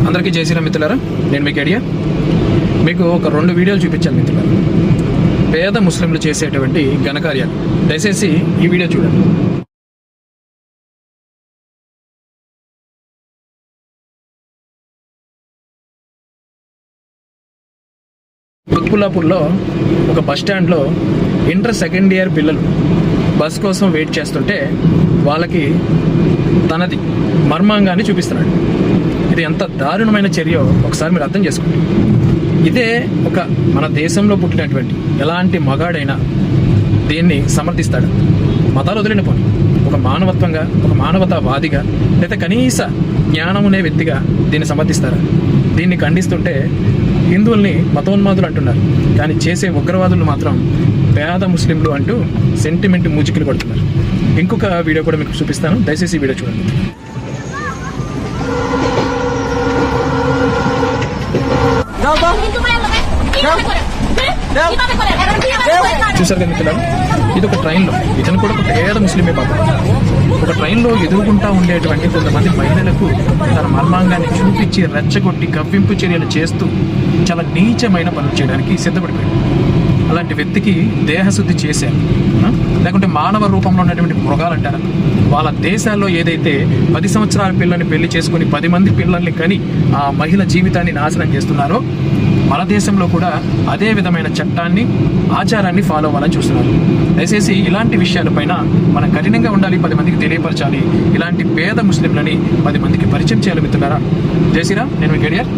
అందరికీ జై శ్రీరామ్ మిత్రులారా, నేను మీకు ఐడియా మీకు ఒక 2 వీడియోలు చూపించాను మిత్రులారా. పేద ముస్లింలు చేసేటువంటి ఘనకార్యాలు. దయచేసి ఈ వీడియో చూడండి. కుత్బుల్లాపూర్లో ఒక బస్ స్టాండ్లో ఇంటర్ సెకండ్ ఇయర్ పిల్లలు బస్ కోసం వెయిట్ చేస్తుంటే వాళ్ళకి తనది మర్మాంగాన్ని చూపిస్తున్నాడు. ఇది ఎంత దారుణమైన చర్యో ఒకసారి మీరు అర్థం చేసుకోండి. ఇదే ఒక మన దేశంలో పుట్టినటువంటి ఎలాంటి మగాడైనా దీన్ని సమర్థిస్తాడు. మతాలు వదిలిన పోనీ ఒక మానవత్వంగా, ఒక మానవతావాదిగా, లేదా కనీస జ్ఞానం అనే వ్యక్తిగా దీన్ని సమర్థిస్తారా? దీన్ని ఖండిస్తుంటే హిందువుల్ని మతోన్మాదులు అంటున్నారు, కానీ చేసే ఉగ్రవాదులు మాత్రం పేద ముస్లింలు అంటూ సెంటిమెంట్ మూజికలు కొడుతున్నారు. ఇంకొక వీడియో కూడా మీకు చూపిస్తాను, దయచేసి ఈ వీడియో చూడండి. చూసారు కదా మిత్రులారా, ఇది ఒక ట్రైన్లో, ఇతను కూడా ఒక పేద ముస్లిమే పాపం. ఒక ట్రైన్లో ఎదురుగుంటా ఉండేటువంటి కొంతమంది మహిళలకు తన మర్మాంగాన్ని చూపించి రెచ్చగొట్టి కవ్వింపు చర్యలు చేస్తూ చాలా నీచమైన పనులు చేయడానికి సిద్ధపడిపోయాడు. అలాంటి వ్యక్తికి దేహశుద్ధి చేశారు, లేకుంటే మానవ రూపంలో ఉన్నటువంటి మృగాలు అంటారా? వాళ్ళ దేశాల్లో ఏదైతే 10 సంవత్సరాల పిల్లల్ని పెళ్లి చేసుకుని 10 మంది పిల్లల్ని కని ఆ మహిళ జీవితాన్ని నాశనం చేస్తున్నారో, మన దేశంలో కూడా అదే విధమైన చట్టాన్ని, ఆచారాన్ని ఫాలో అవ్వాలని చూస్తున్నారు. దయచేసి ఇలాంటి విషయాలపైన మనం కఠినంగా ఉండాలి, 10 మందికి తెలియపరచాలి. ఇలాంటి పేద ముస్లింలని 10 మందికి పరిచయం చేయాలి మిత్రులారా. జై శ్రీరామ్, నేను మీ గడియార్.